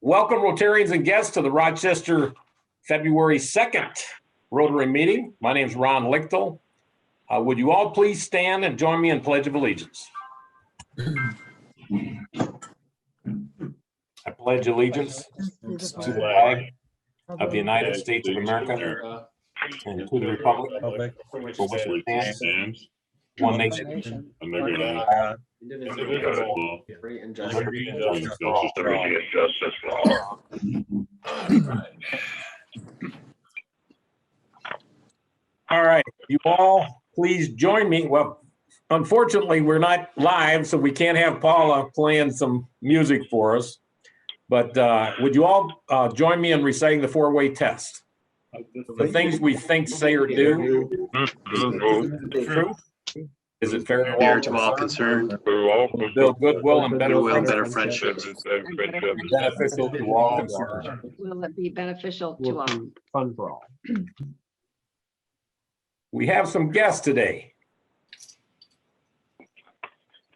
Welcome, Rotarians and guests, to the Rochester February 2nd Rotary meeting. My name is Ron Lichtel. Would you all please stand and join me in Pledge of Allegiance? I pledge allegiance to the flag of the United States of America and to the republic for which it stands, one nation, under God, indivisible, free and justice for all. All right, you all please join me. Well, unfortunately, we're not live, so we can't have Paula playing some music for us. But would you all join me in reciting the four-way test? The things we think, say, or do. Is it fair to all concerned? Build goodwill and better friendships. Beneficial to all concerned. Will it be beneficial to all? Fun for all. We have some guests today.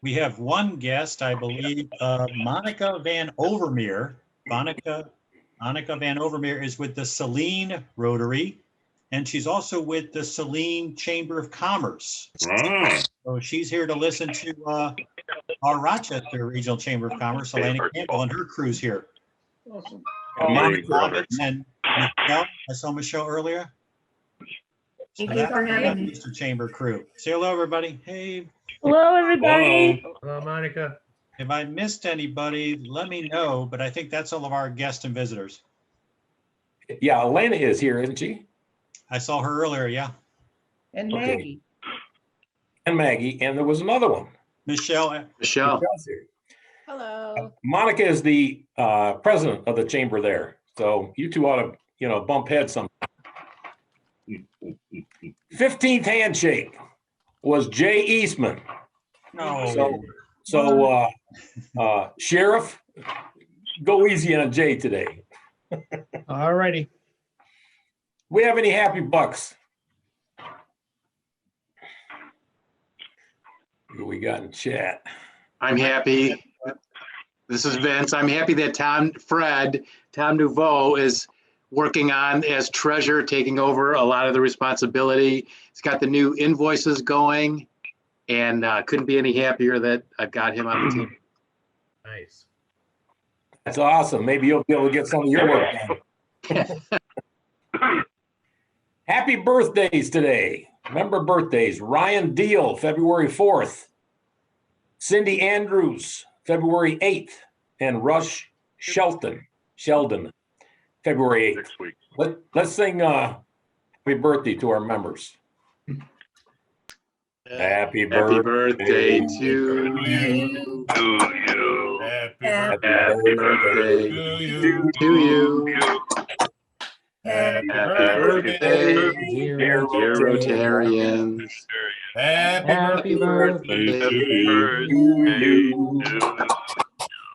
We have one guest, I believe, Monica Van Overmeer. Monica Van Overmeer is with the Saline Rotary, and she's also with the Saline Chamber of Commerce. So she's here to listen to our Rochester Regional Chamber of Commerce, Elena Campbell, and her crew's here. Awesome. Monica, And Michelle, I saw Michelle earlier. Thank you for having me. Mr. Chamber crew. Say hello, everybody. Hey. Hello, everybody. Hello, Monica. If I missed anybody, let me know, but I think that's all of our guests and visitors. yeah, Elena is here, isn't she? I saw her earlier, yeah. And Okay. Maggie. And Maggie, and there was another one. Michelle, Michelle, Michelle's here. Hello. Monica is the president of the chamber there. So you two ought to, bump heads some. 15th handshake was Jay Eastman. no. So Sheriff, go easy on Jay today. All righty. We have any happy bucks? Who we got in chat? I'm happy. This is Vince. I'm happy that Tom Nouveau is working on as treasurer, taking over a lot of the responsibility. He's got the new invoices going, and couldn't be any happier that I've got him on the team. Nice. That's awesome. Maybe you'll be able to get some of your work done. Happy birthdays today. Remember birthdays. Ryan Deal, February 4th. Cindy Andrews, February 8th. And Rush Sheldon, February 8th. Next week. Let's sing happy birthday to our members. Happy Happy birthday. birthday to you. Happy Happy birthday to you. Happy birthday, dear Rotarians. Happy birthday to you.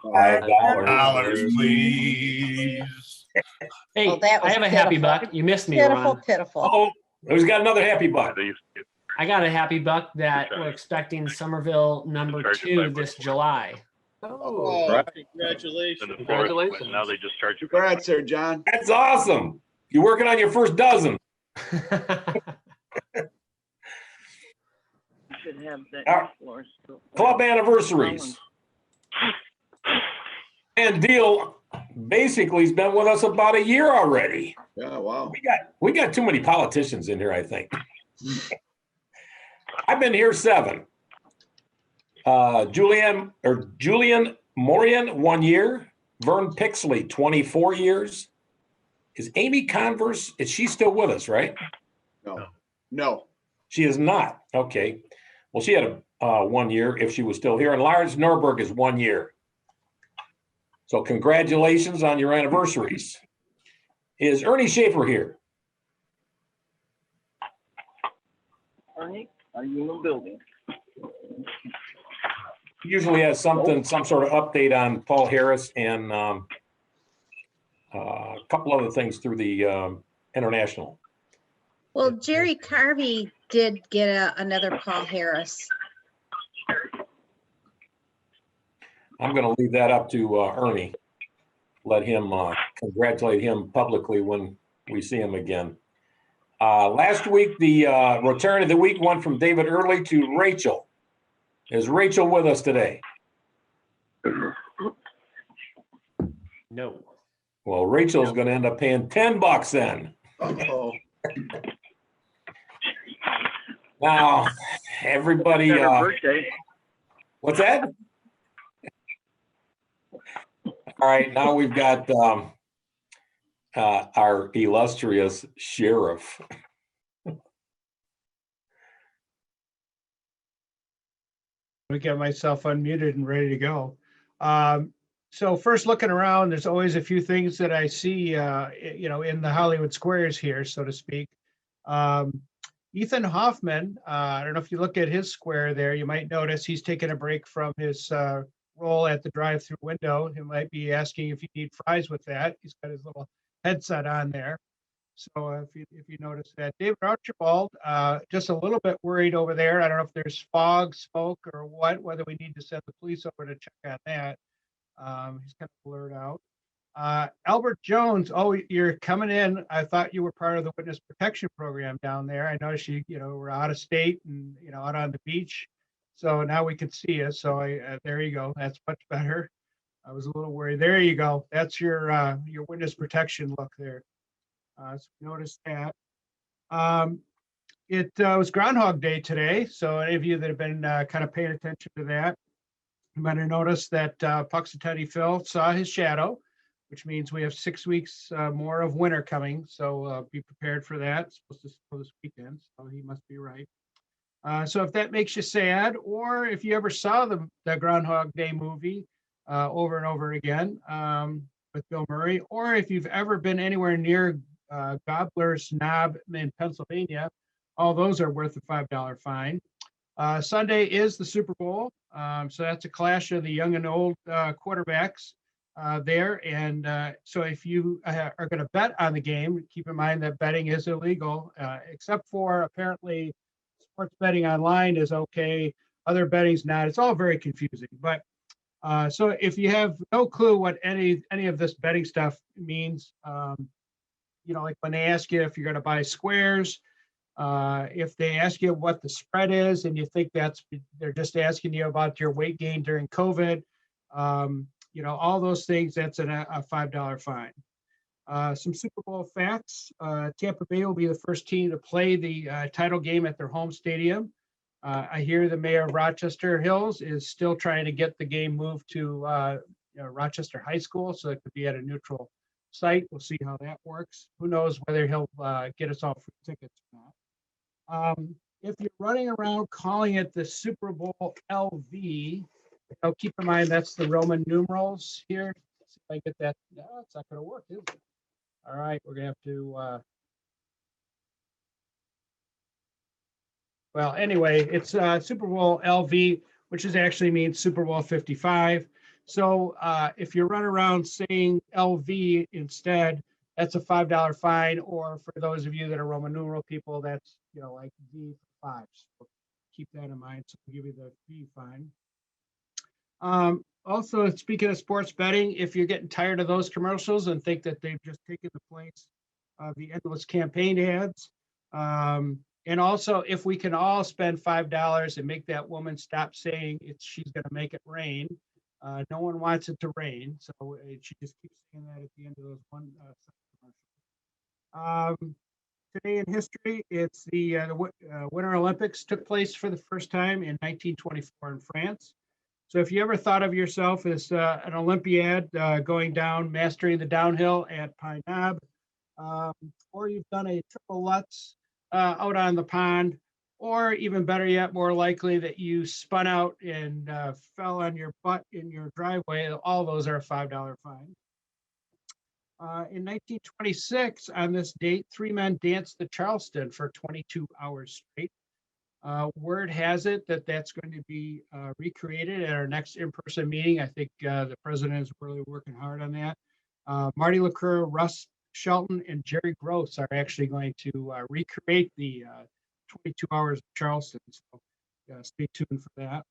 $5, please. Hey, Oh, that I was have a happy pitiful. buck. You missed me, Pitiful, Ron. pitiful. Oh, who's got another happy buck? I got a happy buck that we're expecting Somerville #2 this July. Oh, Right. congratulations. Congratulations. Now they just charge you. Congrats, Sir John. That's awesome. You're working on your first dozen. Hey, Should have that Our floor still. club anniversaries. And Deal basically has been with us about a year already. Yeah, wow. We got too many politicians in here, I think. I've been here 7. Julian Morian, 1 year. Vern Pixley, 24 years. Is Amy Converse, is she still with us, right? No. She is not. Okay. Well, she had a 1 year if she was still here. And Lars Norberg is 1 year. So congratulations on your anniversaries. Is Ernie Schaefer here? Ernie, are you in the building? He usually has some sort of update on Paul Harris and a couple other things through the international. Well, Jerry Carvey did get another Paul Harris. I'm going to leave that up to Ernie. let him congratulate him publicly when we see him again. Last week, the return of the week went from David Early to Rachel. Is Rachel with us today? No. Well, Rachel's going to end up paying $10 then. Uh-oh. Now, everybody, It's her birthday. what's that? All right, now we've got our illustrious sheriff. Let me get myself unmuted and ready to go. So first looking around, there's always a few things that I see, in the Hollywood squares here, so to speak. Ethan Hoffman, I don't know if you look at his square there, you might notice he's taking a break from his role at the drive-through window. He might be asking if you need fries with that. He's got his little headset on there. So if you notice that. David Archibald, just a little bit worried over there. I don't know if there's fog, smoke, or whether we need to send the police over to check on that. He's kind of blurred out. Albert Jones, oh, you're coming in. I thought you were part of the witness protection program down there. I noticed you were out of state and, out on the beach. So now we can see you. So there you go. That's much better. I was a little worried. There you go. That's your witness protection look there. So notice that. It was Groundhog Day today. So any of you that have been kind of paying attention to that, you might have noticed that Puxatawny Phil saw his shadow, which means we have 6 weeks more of winter coming. So be prepared for that. It's supposed to snow this weekend, so he must be right. So if that makes you sad, or if you ever saw the Groundhog Day movie over and over again with Bill Murray, or if you've ever been anywhere near Gobbler's Knob in Pennsylvania, all those are worth a $5 fine. Sunday is the Super Bowl. So that's a clash of the young and old quarterbacks there. And so if you are going to bet on the game, keep in mind that betting is illegal, except for apparently sports betting online is okay. Other betting's not. It's all very confusing. But so if you have no clue what any of this betting stuff means, like when they ask you if you're going to buy squares, if they ask you what the spread is and you think they're just asking you about your weight gain during COVID, all those things, that's a $5 fine. Some Super Bowl facts. Tampa Bay will be the first team to play the title game at their home stadium. I hear the mayor of Rochester Hills is still trying to get the game moved to Rochester High School, so it could be at a neutral site. We'll see how that works. Who knows whether he'll get us all free tickets or not. If you're running around calling it the Super Bowl LV, keep in mind that's the Roman numerals here. See if I get that. No, it's not going to work, is it? All right, we're going to have to. Well, anyway, it's Super Bowl LV, which actually means Super Bowl 55. So if you run around saying LV instead, that's a $5 fine. Or for those of you that are Roman numeral people, that's like V5. So keep that in mind. So we'll give you the V fine. Also, speaking of sports betting, if you're getting tired of those commercials and think that they've just taken the place of the endless campaign ads, and also if we can all spend $5 and make that woman stop saying she's going to make it rain. No one wants it to rain, so she just keeps saying that at the end of those commercials. Today in history, it's the Winter Olympics took place for the first time in 1924 in France. So if you ever thought of yourself as an Olympiad going down, mastering the downhill at Pine Knob, or you've done a triple Lutz out on the pond, or even better yet, more likely that you spun out and fell on your butt in your driveway, all those are a $5 fine. In 1926, on this date, 3 men danced the Charleston for 22 hours straight. Word has it that that's going to be recreated at our next in-person meeting. I think the president is really working hard on that. Marty LaCour, Russ Shelton, and Jerry Gross are actually going to recreate the 22 hours of Charleston. So stay tuned for that.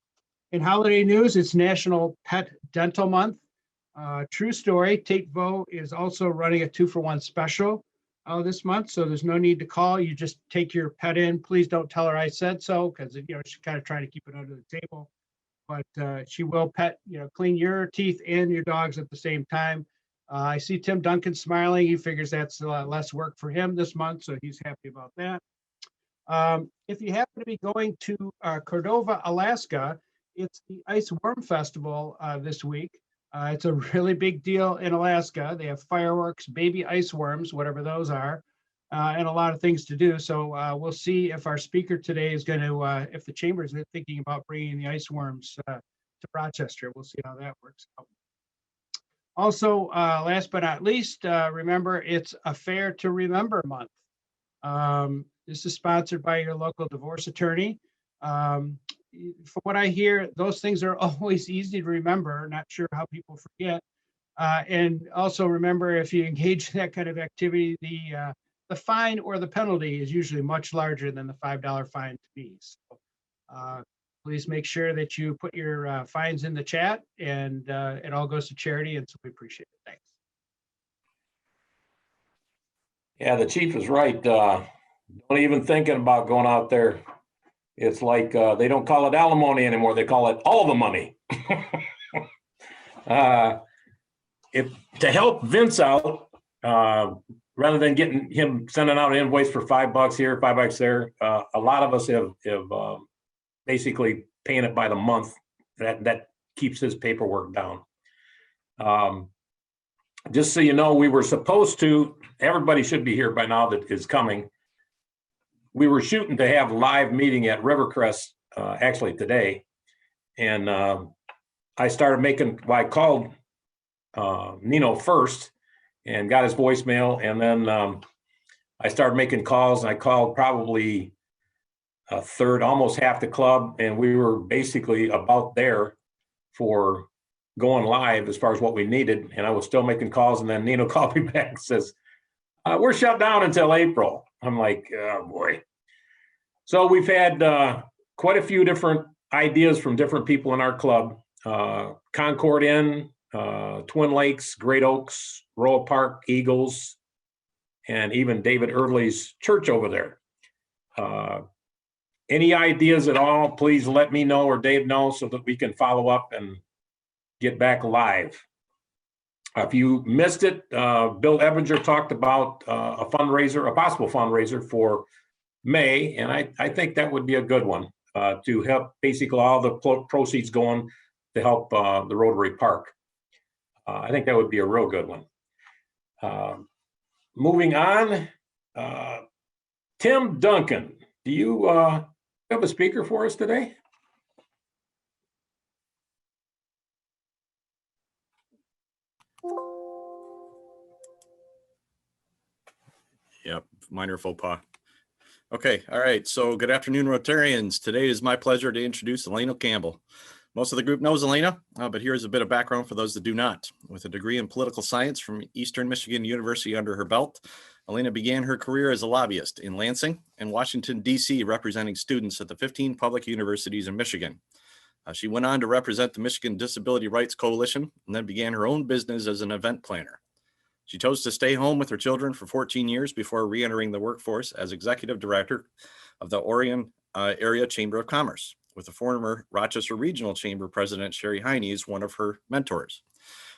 In holiday news, it's National Pet Dental Month. True story, Tate Vo is also running a 2-for-1 special this month, so there's no need to call. You just take your pet in. Please don't tell her I said so, because she's kind of trying to keep it under the table. But she will clean your teeth and your dogs at the same time. I see Tim Duncan smiling. He figures that's a lot less work for him this month, so he's happy about that. If you happen to be going to Cordova, Alaska, it's the Ice Worm Festival this week. It's a really big deal in Alaska. They have fireworks, baby ice worms, whatever those are, and a lot of things to do. So we'll see if our speaker today is going to, if the chamber is thinking about bringing the ice worms to Rochester. We'll see how that works out. Also, last but not least, remember, it's a Fair to Remember month. This is sponsored by your local divorce attorney. From what I hear, those things are always easy to remember. Not sure how people forget. And also remember, if you engage in that kind of activity, the fine or the penalty is usually much larger than the $5 fine to be. So please make sure that you put your fines in the chat, and it all goes to charity, and so we appreciate it. Thanks. Yeah, the chief is right. Don't even thinking about going out there. It's like they don't call it alimony anymore. They call it all the money. To help Vince out, rather than getting him sending out an invoice for $5 here, $5 there, a lot of us have basically paying it by the month. That keeps his paperwork down. Just so you know, we were supposed to, everybody should be here by now that is coming. We were shooting to have a live meeting at Rivercrest actually today. And I called Nino first and got his voicemail. And then I started making calls, and I called probably a third, almost half the club. And we were basically about there for going live as far as what we needed. And I was still making calls. And then Nino called me back and says, we're shut down until April. I'm like, oh boy. So we've had quite a few different ideas from different people in our club. Concord Inn, Twin Lakes, Great Oaks, Royal Park, Eagles, and even David Early's church over there. Any ideas at all, please let me know or Dave know so that we can follow up and get back live. If you missed it, Bill Ebinger talked about a possible fundraiser for May, and I think that would be a good one to help basically all the proceeds going to help the Rotary Park. I think that would be a real good one. Moving on, Tim Duncan, do you have a speaker for us today? Yep, minor faux pas. Okay, all right. So good afternoon, Rotarians. Today is my pleasure to introduce Elena Campbell. Most of the group knows Elena, but here's a bit of background for those that do not. With a degree in political science from Eastern Michigan University under her belt, Elena began her career as a lobbyist in Lansing and Washington, D.C., representing students at the 15 public universities in Michigan. She went on to represent the Michigan Disability Rights Coalition and then began her own business as an event planner. She chose to stay home with her children for 14 years before re-entering the workforce as executive director of the Orion Area Chamber of Commerce, with the former Rochester Regional Chamber President Sherry Heine as one of her mentors.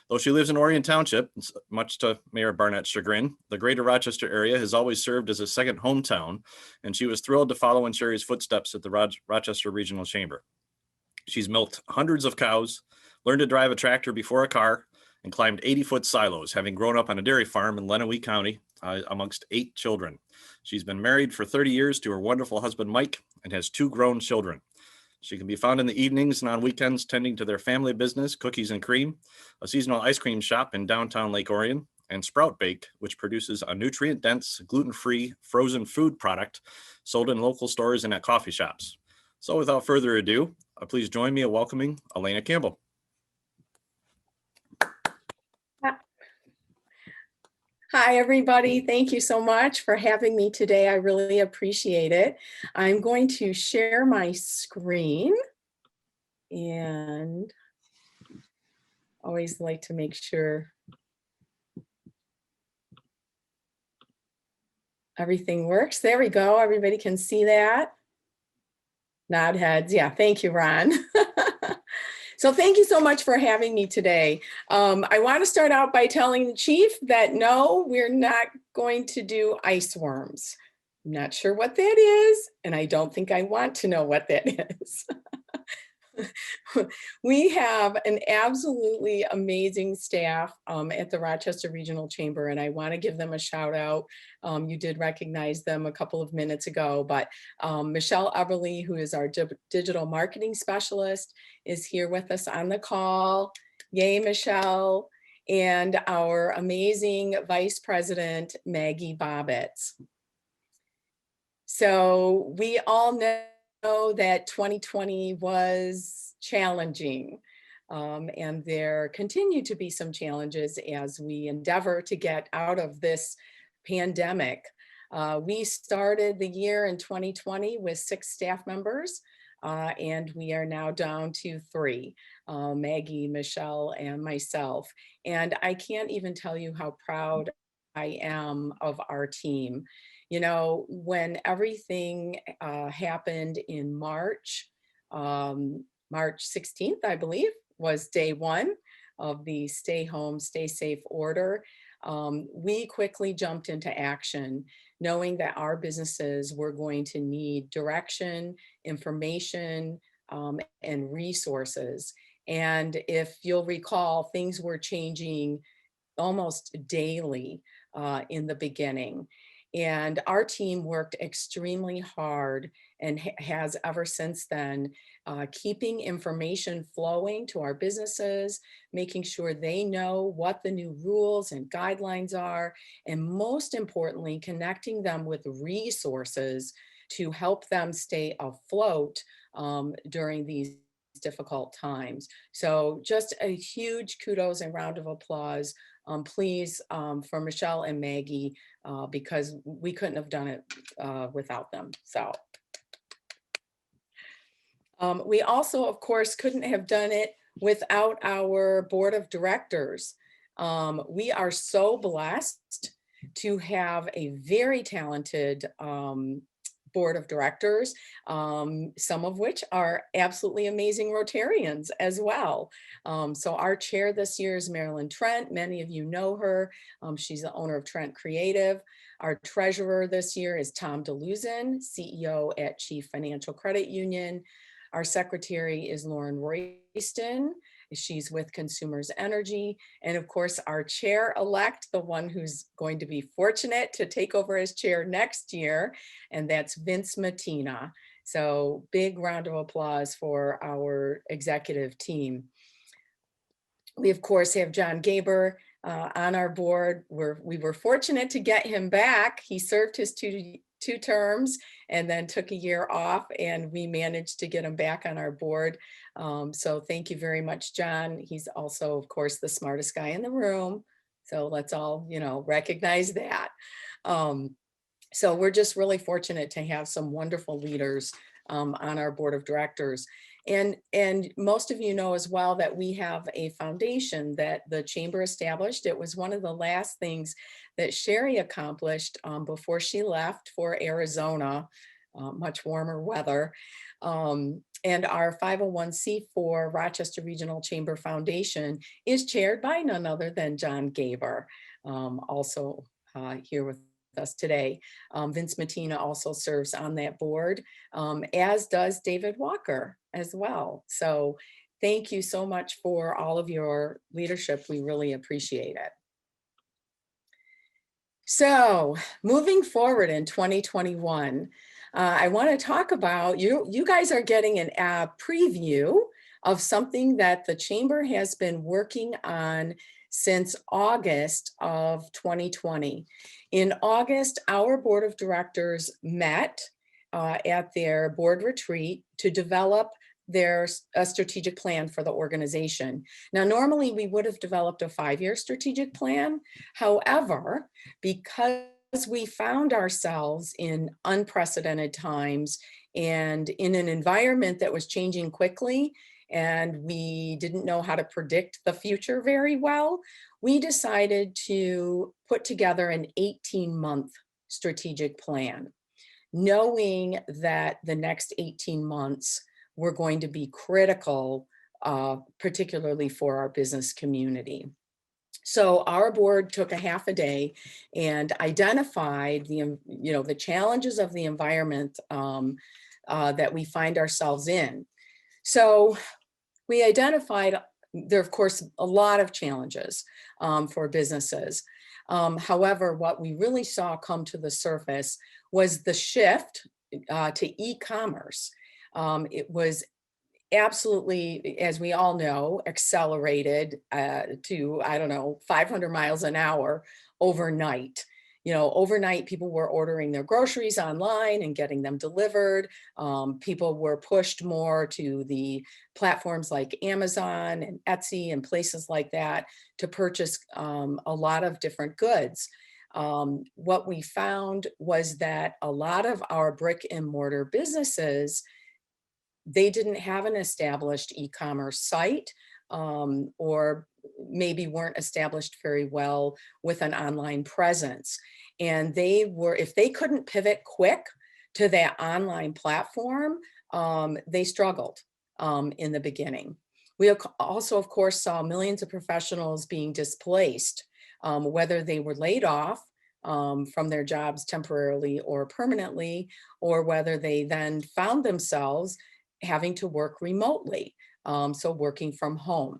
Though she lives in Orion Township, much to Mayor Barnett's chagrin, the greater Rochester area has always served as a second hometown, and she was thrilled to follow in Sherry's footsteps at the Rochester Regional Chamber. She's milked hundreds of cows, learned to drive a tractor before a car, and climbed 80-foot silos, having grown up on a dairy farm in Lenawee County amongst 8 children. She's been married for 30 years to her wonderful husband, Mike, and has 2 grown children. She can be found in the evenings and on weekends tending to their family business, Cookies and Cream, a seasonal ice cream shop in downtown Lake Orion, and Sprout Baked, which produces a nutrient-dense, gluten-free, frozen food product sold in local stores and at coffee shops. So without further ado, please join me in welcoming Elena Campbell. Hi, everybody. Thank you so much for having me today. I really appreciate it. I'm going to share my screen. And always like to make sure everything works. There we go. Everybody can see that. Nod heads. Yeah, thank you, Ron. So thank you so much for having me today. I want to start out by telling the chief that no, we're not going to do ice worms. I'm not sure what that is, and I don't think I want to know what that is. We have an absolutely amazing staff at the Rochester Regional Chamber, and I want to give them a shout out. You did recognize them a couple of minutes ago, but Michelle Everly, who is our digital marketing specialist, is here with us on the call. Yay, Michelle. And our amazing Vice President, Maggie Bobbitz. So we all know that 2020 was challenging, and there continue to be some challenges as we endeavor to get out of this pandemic. We started the year in 2020 with 6 staff members, and we are now down to 3, Maggie, Michelle, and myself. And I can't even tell you how proud I am of our team. You know, when everything happened in March, March 16th, I believe, was day 1 of the stay home, stay safe order. We quickly jumped into action, knowing that our businesses were going to need direction, information, and resources. And if you'll recall, things were changing almost daily in the beginning. And our team worked extremely hard and has ever since then, keeping information flowing to our businesses, making sure they know what the new rules and guidelines are, and most importantly, connecting them with resources to help them stay afloat during these difficult times. So just a huge kudos and round of applause, please, for Michelle and Maggie, because we couldn't have done it without them. So we also, of course, couldn't have done it without our board of directors. We are so blessed to have a very talented board of directors, some of which are absolutely amazing Rotarians as well. So our chair this year is Marilyn Trent. Many of you know her. She's the owner of Trent Creative. Our treasurer this year is Tom DeLuzin, CEO at Chief Financial Credit Union. Our secretary is Lauren Royston. She's with Consumers Energy. And of course, our chair-elect, the one who's going to be fortunate to take over as chair next year, and that's Vince Mattina. So big round of applause for our executive team. We, of course, have John Gaber on our board. We were fortunate to get him back. He served his two terms and then took a year off, and we managed to get him back on our board. So thank you very much, John. He's also, of course, the smartest guy in the room. So let's all, recognize that. So we're just really fortunate to have some wonderful leaders on our board of directors. And most of you know as well that we have a foundation that the chamber established. It was one of the last things that Sherry accomplished before she left for Arizona, much warmer weather. And our 501c4 Rochester Regional Chamber Foundation is chaired by none other than John Gaber, also here with us today. Vince Mattina also serves on that board, as does David Walker as well. So thank you so much for all of your leadership. We really appreciate it. So moving forward in 2021, I want to talk about, you guys are getting a preview of something that the chamber has been working on since August of 2020. In August, our board of directors met at their board retreat to develop a strategic plan for the organization. Now, normally we would have developed a 5-year strategic plan. However, because we found ourselves in unprecedented times and in an environment that was changing quickly, and we didn't know how to predict the future very well, we decided to put together an 18-month strategic plan, knowing that the next 18 months were going to be critical, particularly for our business community. So our board took a half a day and identified the challenges of the environment that we find ourselves in. So we identified there are, of course, a lot of challenges for businesses. However, what we really saw come to the surface was the shift to e-commerce. It was absolutely, as we all know, accelerated to, I don't know, 500 miles an hour overnight. Overnight, people were ordering their groceries online and getting them delivered. People were pushed more to the platforms like Amazon and Etsy and places like that to purchase a lot of different goods. What we found was that a lot of our brick and mortar businesses, they didn't have an established e-commerce site, or maybe weren't established very well with an online presence. And if they couldn't pivot quick to that online platform, they struggled in the beginning. We also, of course, saw millions of professionals being displaced, whether they were laid off from their jobs temporarily or permanently, or whether they then found themselves having to work remotely. So working from home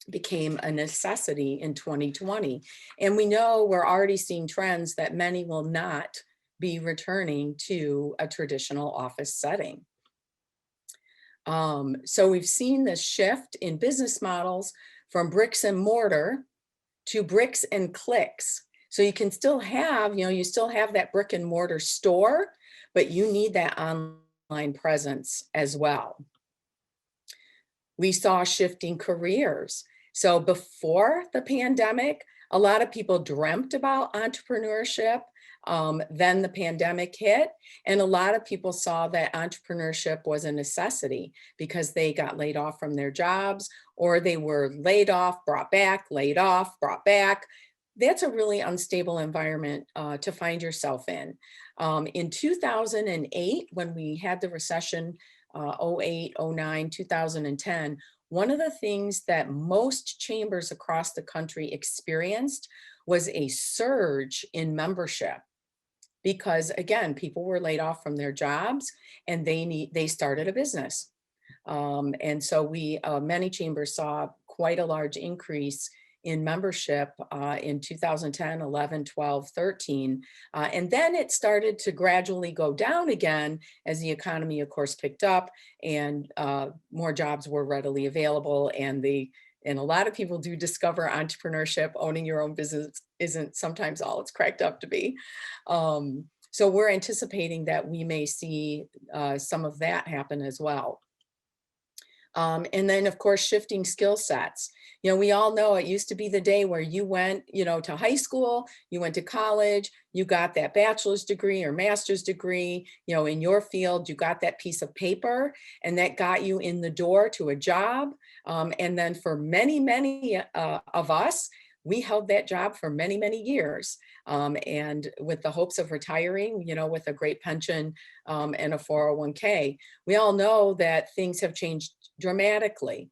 became a necessity in 2020. And we know we're already seeing trends that many will not be returning to a traditional office setting. So we've seen this shift in business models from bricks and mortar to bricks and clicks. So you can still have, you still have that brick and mortar store, but you need that online presence as well. We saw shifting careers. So before the pandemic, a lot of people dreamt about entrepreneurship. Then the pandemic hit, and a lot of people saw that entrepreneurship was a necessity because they got laid off from their jobs, or they were laid off, brought back, laid off, brought back. That's a really unstable environment to find yourself in. In 2008, when we had the recession, 08, 09, 2010, one of the things that most chambers across the country experienced was a surge in membership. Because again, people were laid off from their jobs and they started a business. And so many chambers saw quite a large increase in membership in 2010, 11, 12, 13. And then it started to gradually go down again as the economy, of course, picked up and more jobs were readily available. And a lot of people do discover entrepreneurship, owning your own business isn't sometimes all it's cracked up to be. So we're anticipating that we may see some of that happen as well. And then, of course, shifting skill sets. We all know it used to be the day where you went, to high school, you went to college, you got that bachelor's degree or master's degree, in your field, you got that piece of paper and that got you in the door to a job. And then for many, many of us, we held that job for many, many years. And with the hopes of retiring, with a great pension and a 401k. We all know that things have changed dramatically.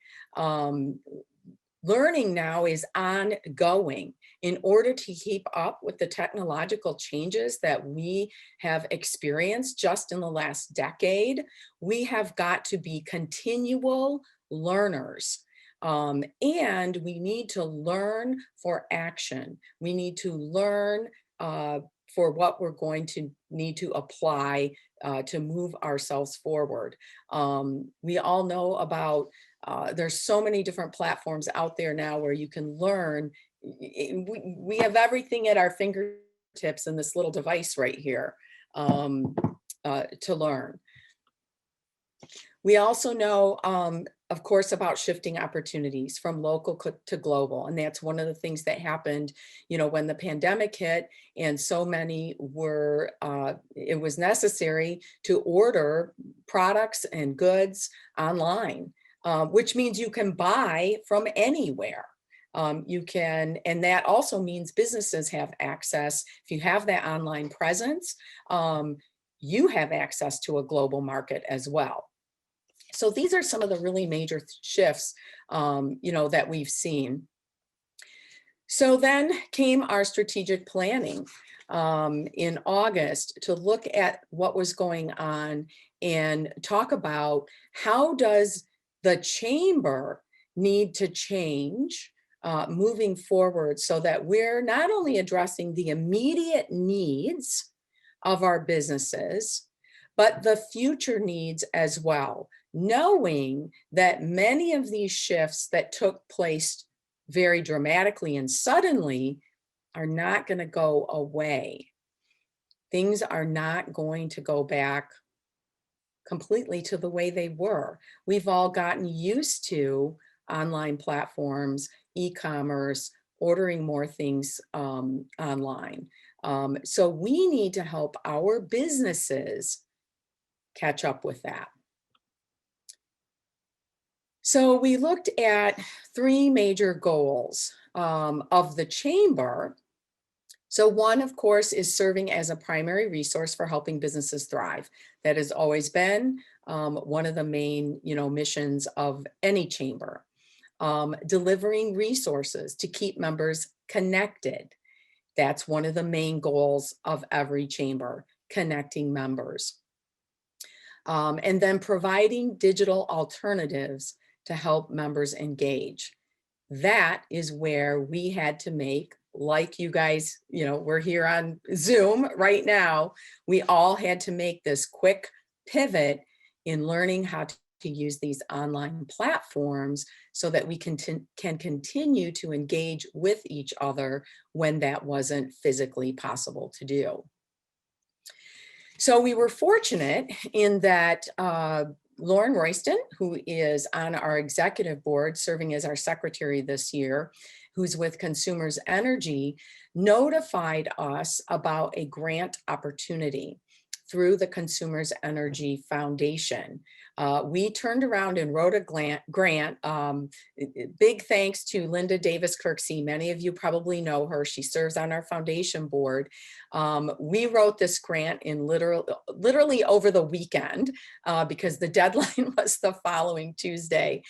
Learning now is ongoing. In order to keep up with the technological changes that we have experienced just in the last decade, we have got to be continual learners. And we need to learn for action. We need to learn for what we're going to need to apply to move ourselves forward. We all know about, there's so many different platforms out there now where you can learn. We have everything at our fingertips in this little device right here to learn. We also know, of course, about shifting opportunities from local to global. And that's one of the things that happened, when the pandemic hit and so many were, it was necessary to order products and goods online. which means you can buy from anywhere. You can, and that also means businesses have access. If you have that online presence, you have access to a global market as well. So these are some of the really major shifts, that we've seen. So then came our strategic planning in August to look at what was going on and talk about how does the chamber need to change moving forward so that we're not only addressing the immediate needs of our businesses, but the future needs as well, knowing that many of these shifts that took place very dramatically and suddenly are not going to go away. Things are not going to go back completely to the way they were. We've all gotten used to online platforms, e-commerce, ordering more things online. So we need to help our businesses catch up with that. So we looked at 3 major goals of the chamber. So one, of course, is serving as a primary resource for helping businesses thrive. That has always been one of the main, missions of any chamber. Delivering resources to keep members connected. That's one of the main goals of every chamber, connecting members. And then providing digital alternatives to help members engage. That is where we had to make, like you guys, we're here on Zoom right now, we all had to make this quick pivot in learning how to use these online platforms so that we can continue to engage with each other when that wasn't physically possible to do. So we were fortunate in that Lauren Royston, who is on our executive board, serving as our secretary this year, who's with Consumers Energy, notified us about a grant opportunity through the Consumers Energy Foundation. We turned around and wrote a grant. Big thanks to Linda Davis Kirksey. Many of you probably know her. She serves on our foundation board. We wrote this grant in literally over the weekend because the deadline was the following Tuesday.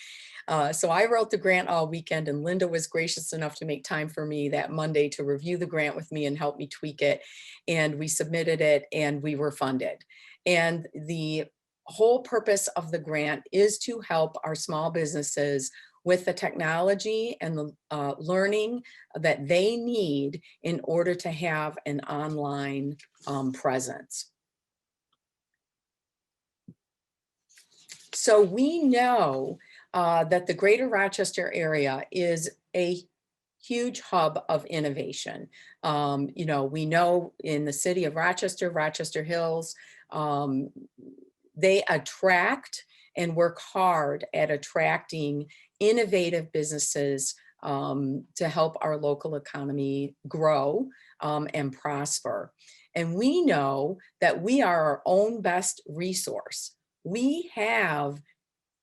So I wrote the grant all weekend, and Linda was gracious enough to make time for me that Monday to review the grant with me and help me tweak it. And we submitted it and we were funded. And the whole purpose of the grant is to help our small businesses with the technology and the learning that they need in order to have an online presence. So we know that the greater Rochester area is a huge hub of innovation. We know in the city of Rochester, Rochester Hills, they attract and work hard at attracting innovative businesses to help our local economy grow and prosper. And we know that we are our own best resource. We have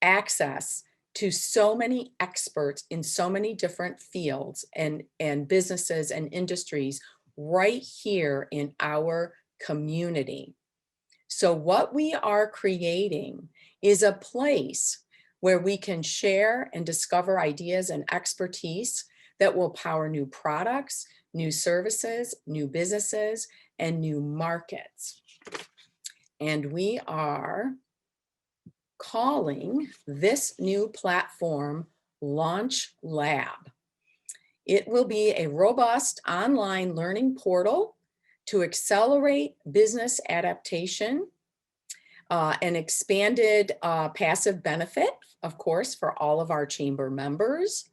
access to so many experts in so many different fields and businesses and industries right here in our community. So what we are creating is a place where we can share and discover ideas and expertise that will power new products, new services, new businesses, and new markets. And we are calling this new platform Launch Lab. It will be a robust online learning portal to accelerate business adaptation, an expanded passive benefit, of course, for all of our chamber members.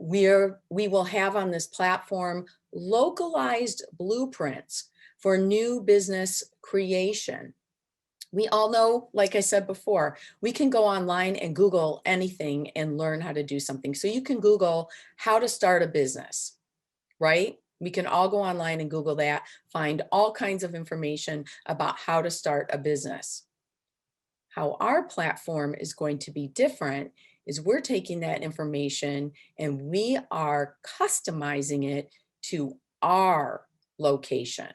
We will have on this platform localized blueprints for new business creation. We all know, like I said before, we can go online and Google anything and learn how to do something. So you can Google how to start a business, right? We can all go online and Google that, find all kinds of information about how to start a business. How our platform is going to be different is we're taking that information and we are customizing it to our location,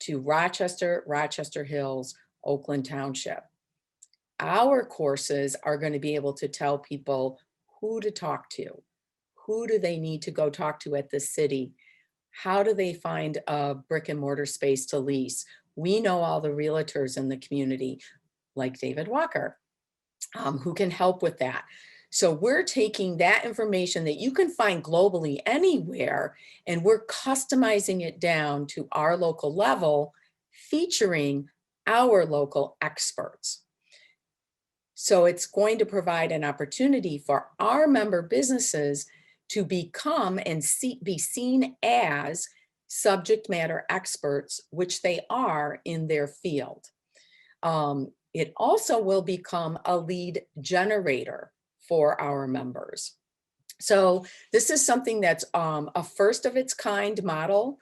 to Rochester, Rochester Hills, Oakland Township. Our courses are going to be able to tell people who to talk to. Who do they need to go talk to at the city? How do they find a brick and mortar space to lease? We know all the realtors in the community, like David Walker, who can help with that. So we're taking that information that you can find globally anywhere, and we're customizing it down to our local level, featuring our local experts. So it's going to provide an opportunity for our member businesses to become and be seen as subject matter experts, which they are in their field. It also will become a lead generator for our members. So this is something that's a first of its kind model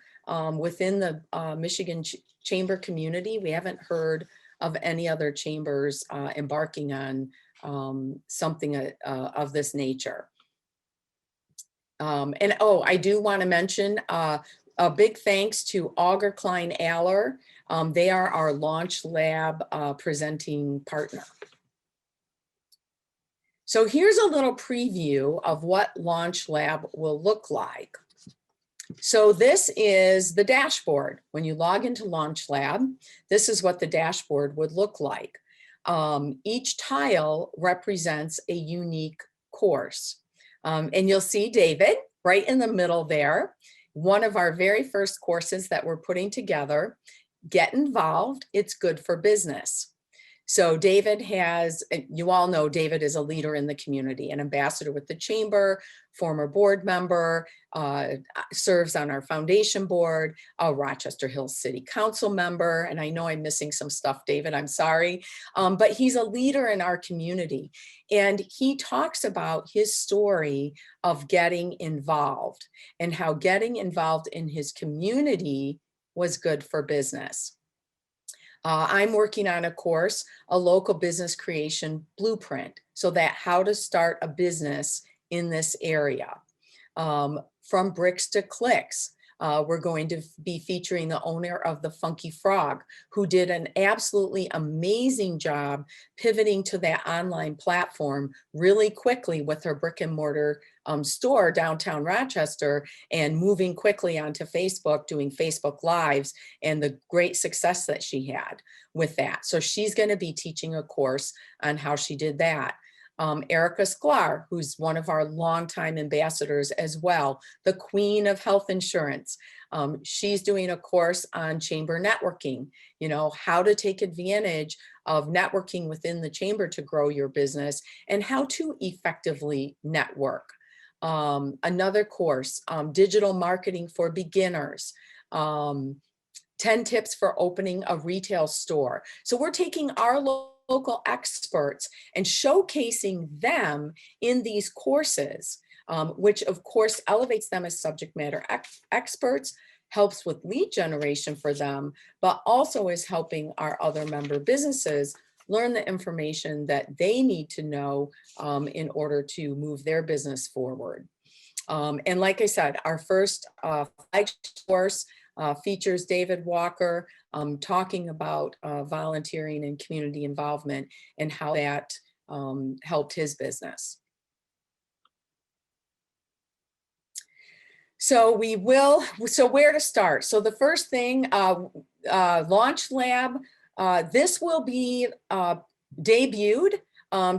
within the Michigan Chamber community. We haven't heard of any other chambers embarking on something of this nature. And oh, I do want to mention a big thanks to Auger Klein Aller. They are our Launch Lab presenting partner. So here's a little preview of what Launch Lab will look like. So this is the dashboard. When you log into Launch Lab, this is what the dashboard would look like. Each tile represents a unique course. And you'll see David right in the middle there. One of our very first courses that we're putting together, Get Involved, It's Good for Business. So David has, you all know David is a leader in the community, an ambassador with the chamber, former board member, serves on our foundation board, a Rochester Hills City Council member. And I know I'm missing some stuff, David, I'm sorry. But he's a leader in our community. And he talks about his story of getting involved and how getting involved in his community was good for business. I'm working on a course, a local business creation blueprint, so that how to start a business in this area. From bricks to clicks, we're going to be featuring the owner of the Funky Frog, who did an absolutely amazing job pivoting to that online platform really quickly with her brick and mortar store downtown Rochester, and moving quickly onto Facebook, doing Facebook Lives, and the great success that she had with that. So she's going to be teaching a course on how she did that. Erica Sklar, who's one of our longtime ambassadors as well, the queen of health insurance. She's doing a course on chamber networking, you know, how to take advantage of networking within the chamber to grow your business and how to effectively network. Another course, digital marketing for beginners. 10 tips for opening a retail store. So we're taking our local experts and showcasing them in these courses, which of course elevates them as subject matter experts, helps with lead generation for them, but also is helping our other member businesses learn the information that they need to know in order to move their business forward. And like I said, our first flagship course features David Walker talking about volunteering and community involvement and how that helped his business. So where to start? So the first thing, Launch Lab, this will be debuted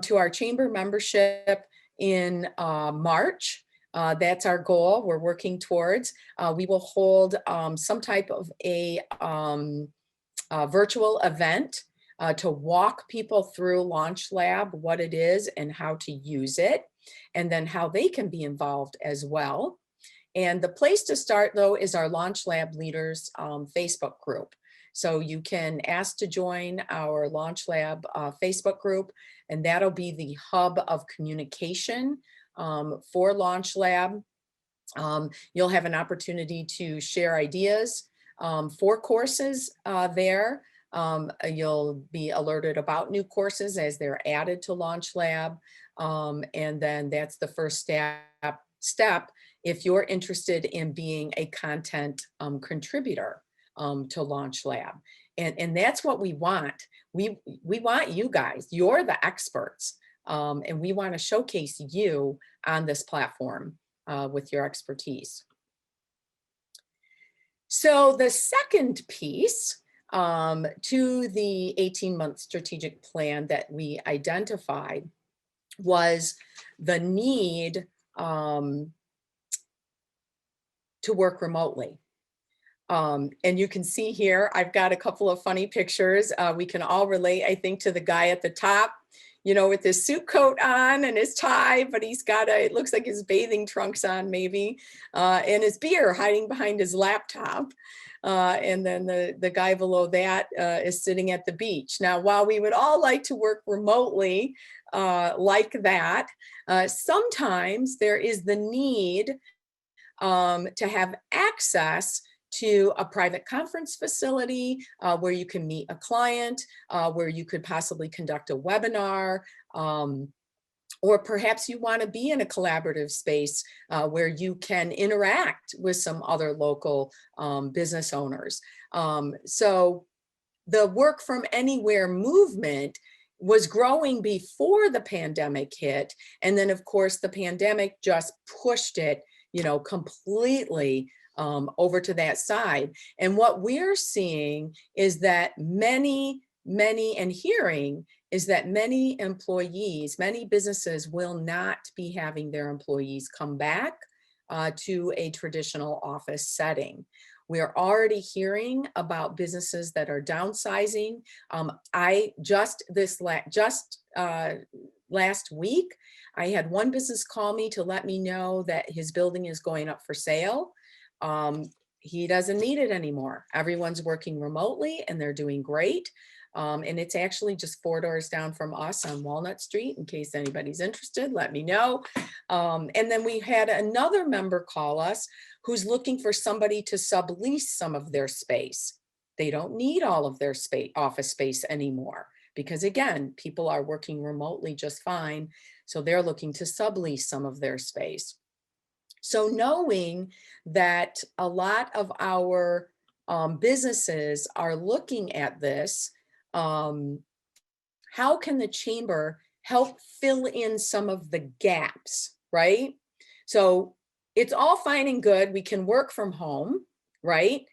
to our chamber membership in March. That's our goal we're working towards. We will hold some type of a virtual event to walk people through Launch Lab, what it is and how to use it, and then how they can be involved as well. And the place to start though is our Launch Lab Leaders Facebook group. So you can ask to join our Launch Lab Facebook group, and that'll be the hub of communication for Launch Lab. You'll have an opportunity to share ideas for courses there. You'll be alerted about new courses as they're added to Launch Lab. And then that's the first step if you're interested in being a content contributor to Launch Lab. And that's what we want. We want you guys, you're the experts. And we want to showcase you on this platform with your expertise. So the second piece to the 18-month strategic plan that we identified was the need to work remotely. And you can see here, I've got a couple of funny pictures. We can all relate, I think, to the guy at the top, you know, with his suit coat on and his tie, but he's got it looks like his bathing trunks on maybe, and his beer hiding behind his laptop. And then the guy below that is sitting at the beach. Now, while we would all like to work remotely like that, sometimes there is the need to have access to a private conference facility where you can meet a client, where you could possibly conduct a webinar, or perhaps you want to be in a collaborative space where you can interact with some other local business owners. So the work from anywhere movement was growing before the pandemic hit. And then of course the pandemic just pushed it, you know, completely over to that side. And what we're seeing is that many employees, many businesses will not be having their employees come back to a traditional office setting. We are already hearing about businesses that are downsizing. Last week, I had one business call me to let me know that his building is going up for sale. He doesn't need it anymore. Everyone's working remotely and they're doing great. And it's actually just 4 doors down from us on Walnut Street. In case anybody's interested, let me know. And then we had another member call us who's looking for somebody to sublease some of their space. They don't need all of their office space anymore because again, people are working remotely just fine. So they're looking to sublease some of their space. So knowing that a lot of our businesses are looking at this, how can the chamber help fill in some of the gaps, right? So it's all fine and good. We can work from home, right?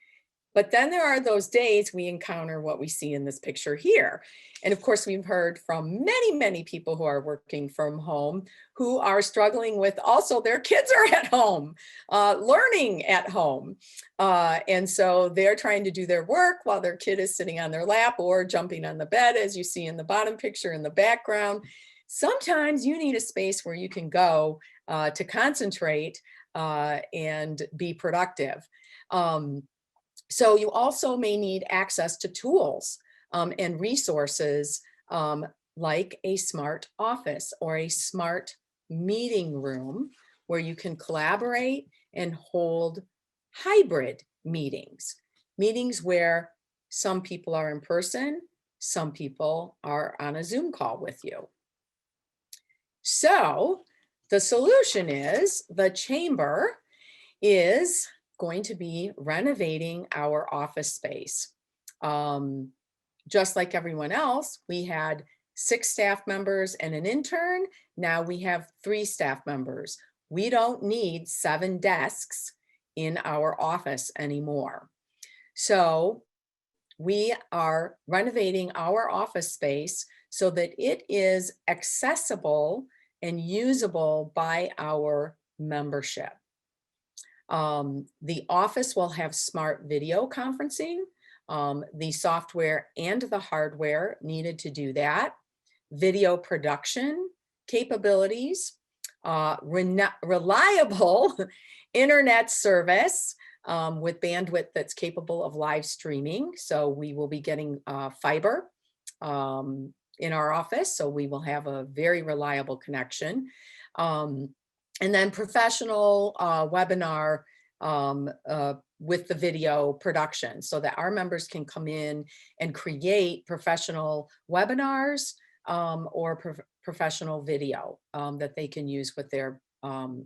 But then there are those days we encounter what we see in this picture here. And of course, we've heard from many people who are working from home who are struggling with also their kids are at home, learning at home. And so they're trying to do their work while their kid is sitting on their lap or jumping on the bed, as you see in the bottom picture in the background. Sometimes you need a space where you can go to concentrate and be productive. So you also may need access to tools and resources like a smart office or a smart meeting room where you can collaborate and hold hybrid meetings, meetings where some people are in person, some people are on a Zoom call with you. So the solution is the chamber is going to be renovating our office space. Just like everyone else, we had 6 staff members and an intern. Now we have 3 staff members. We don't need 7 desks in our office anymore. So we are renovating our office space so that it is accessible and usable by our membership. The office will have smart video conferencing, the software and the hardware needed to do that, video production capabilities, reliable internet service with bandwidth that's capable of live streaming. So we will be getting fiber in our office, so we will have a very reliable connection. And then professional webinar with the video production so that our members can come in and create professional webinars or professional video that they can use with their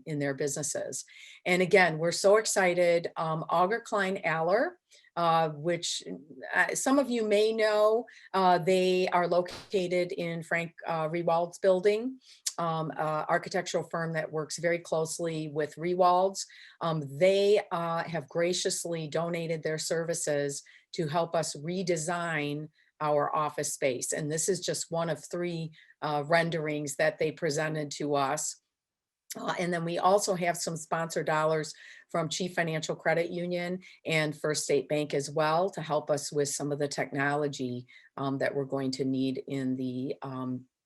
in their businesses. And again, we're so excited. Auger Klein Aller, which some of you may know, they are located in Frank Rewald's building, architectural firm that works very closely with Rewald's. They have graciously donated their services to help us redesign our office space. And this is just one of 3 renderings that they presented to us. And then we also have some sponsor dollars from Chief Financial Credit Union and First State Bank as well to help us with some of the technology that we're going to need in the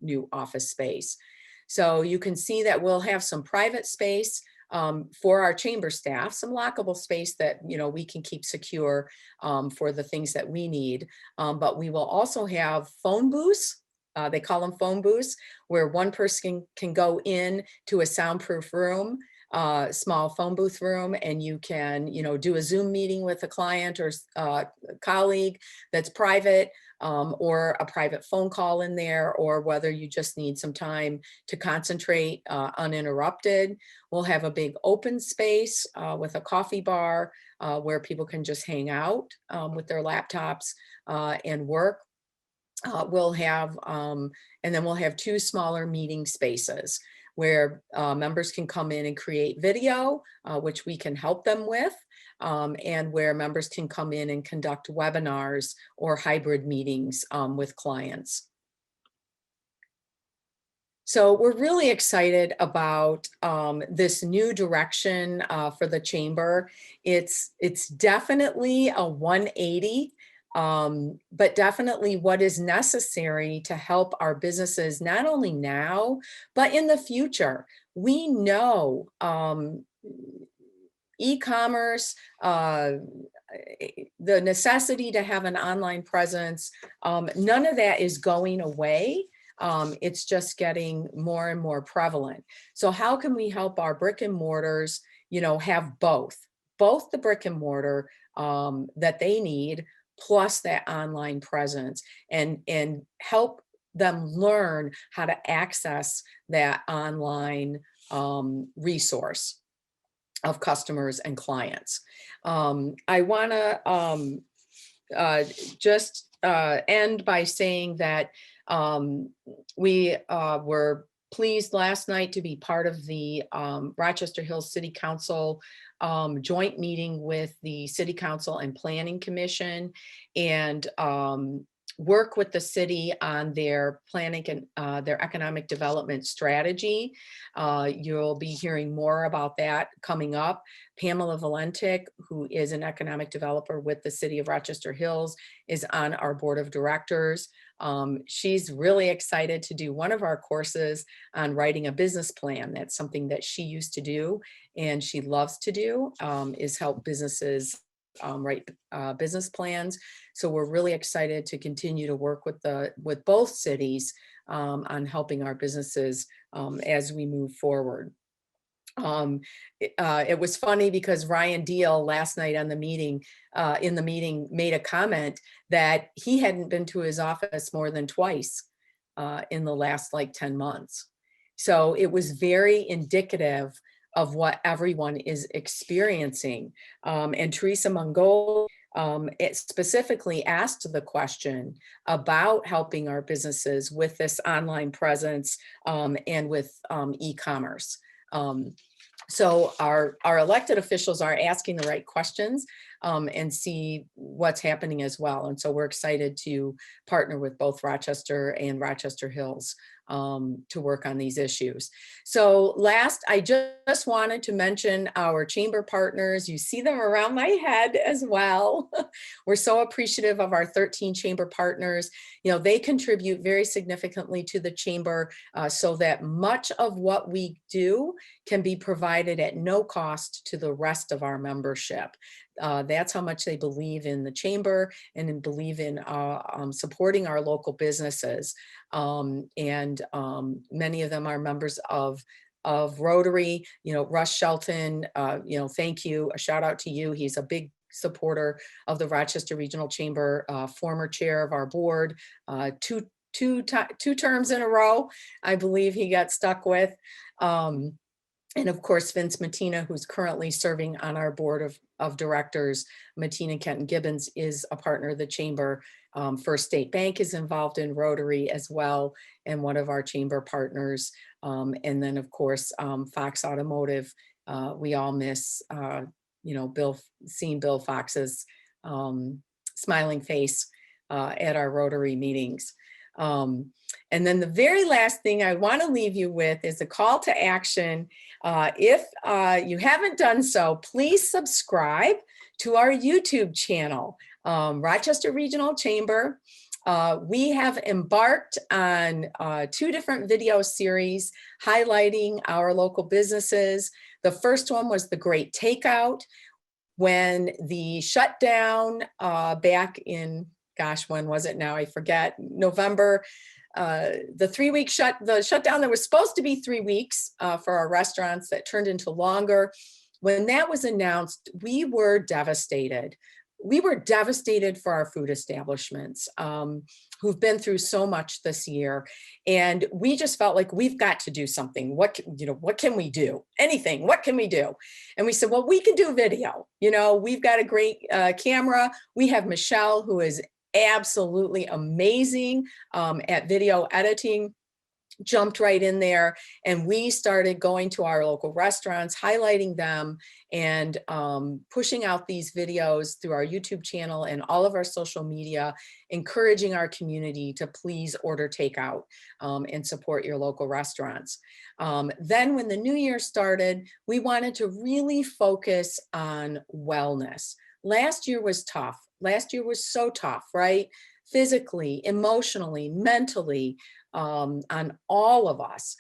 new office space. So you can see that we'll have some private space for our chamber staff, some lockable space that, you know, we can keep secure for the things that we need. But we will also have phone booths. They call them phone booths, where one person can go in to a soundproof room, small phone booth room, and you can, you know, do a Zoom meeting with a client or colleague that's private, or a private phone call in there, or whether you just need some time to concentrate uninterrupted. We'll have a big open space with a coffee bar where people can just hang out with their laptops and work. We'll have, and then we'll have 2 smaller meeting spaces where members can come in and create video, which we can help them with, and where members can come in and conduct webinars or hybrid meetings with clients. So we're really excited about this new direction for the chamber. It's definitely a 180. But definitely what is necessary to help our businesses, not only now, but in the future. We know e-commerce, the necessity to have an online presence, none of that is going away. It's just getting more and more prevalent. So how can we help our brick and mortars, you know, have both the brick and mortar that they need, plus that online presence, and help them learn how to access that online resource of customers and clients. I want to just end by saying that we were pleased last night to be part of the Rochester Hills City Council joint meeting with the City Council and Planning Commission, and work with the city on their planning and their economic development strategy. You'll be hearing more about that coming up. Pamela Valentic, who is an economic developer with the City of Rochester Hills, is on our board of directors. She's really excited to do one of our courses on writing a business plan. That's something that she used to do and she loves to do, is help businesses write business plans. So we're really excited to continue to work with both cities on helping our businesses as we move forward. It was funny because Ryan Deal last night on the meeting, in the meeting, made a comment that he hadn't been to his office more than twice in the last like 10 months. So it was very indicative of what everyone is experiencing. And Teresa Mongol specifically asked the question about helping our businesses with this online presence and with e-commerce. So our elected officials are asking the right questions and see what's happening as well. And so we're excited to partner with both Rochester and Rochester Hills to work on these issues. So last, I just wanted to mention our chamber partners. You see them around my head as well. We're so appreciative of our 13 chamber partners. You know, they contribute very significantly to the chamber so that much of what we do can be provided at no cost to the rest of our membership. That's how much they believe in the chamber and believe in supporting our local businesses. And many of them are members of Rotary. You know, Russ Shelton, you know, thank you, a shout out to you. He's a big supporter of the Rochester Regional Chamber, former chair of our board, two terms in a row, I believe he got stuck with. And of course, Vince Mattina, who's currently serving on our board of directors. Mattina Kenton Gibbons is a partner of the chamber. First State Bank is involved in Rotary as well, and one of our chamber partners. And then of course, Fox Automotive. We all miss, seeing Bill Fox's smiling face at our Rotary meetings. And then the very last thing I want to leave you with is a call to action. If you haven't done so, please subscribe to our YouTube channel, Rochester Regional Chamber. We have embarked on 2 different video series highlighting our local businesses. The first one was the Great Takeout. When the shutdown back in, gosh, when was it now? I forget, November. The 3-week shutdown that was supposed to be 3 weeks for our restaurants that turned into longer. When that was announced, we were devastated. We were devastated for our food establishments who've been through so much this year. And we just felt like we've got to do something. What can we do? Anything, what can we do? And we said, well, we can do video. We've got a great camera. We have Michelle, who is absolutely amazing at video editing, jumped right in there, and we started going to our local restaurants, highlighting them, and pushing out these videos through our YouTube channel and all of our social media, encouraging our community to please order takeout and support your local restaurants. Then when the new year started, we wanted to really focus on wellness. Last year was tough. Last year was so tough, right? Physically, emotionally, mentally, on all of us.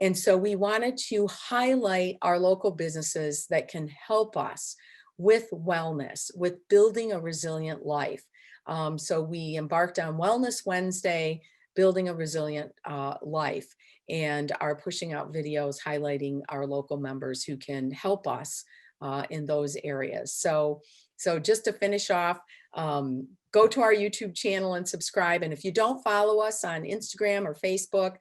And so we wanted to highlight our local businesses that can help us with wellness, with building a resilient life. So we embarked on Wellness Wednesday, Building a Resilient Life, and are pushing out videos highlighting our local members who can help us in those areas. So just to finish off, go to our YouTube channel and subscribe. And if you don't follow us on Instagram or Facebook,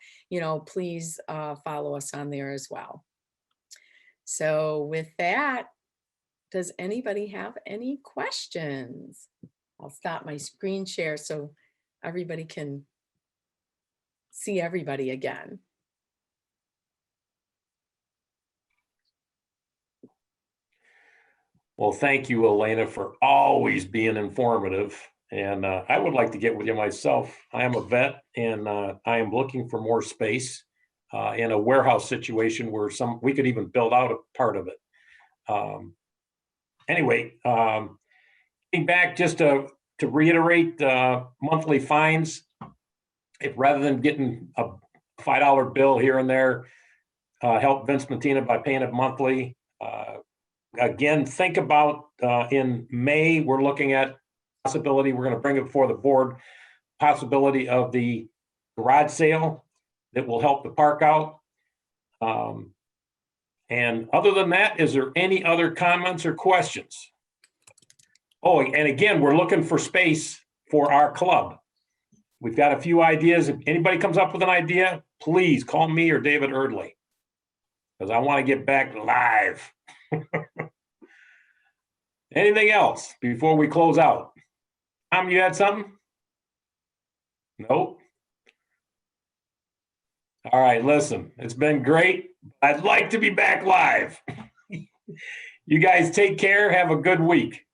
please follow us on there as well. So with that, does anybody have any questions? I'll stop my screen share so everybody can see everybody again. Well, thank you, Elena, for always being informative. And I would like to get with you myself. I am a vet, and I am looking for more space in a warehouse situation where we could even build out a part of it. Anyway, getting back just to reiterate, monthly fines. If rather than getting a $5 bill here and there, help Vince Mattina by paying it monthly. Again, think about in May, we're looking at possibility, we're going to bring it before the board, possibility of the garage sale that will help the park out. And other than that, is there any other comments or questions? Oh, and again, we're looking for space for our club. We've got a few ideas. If anybody comes up with an idea, please call me or David Erdley, because I want to get back live. Anything else before we close out? Tom, you had something? Nope. All right, listen, it's been great. I'd like to be back live. You guys take care. Have a good week.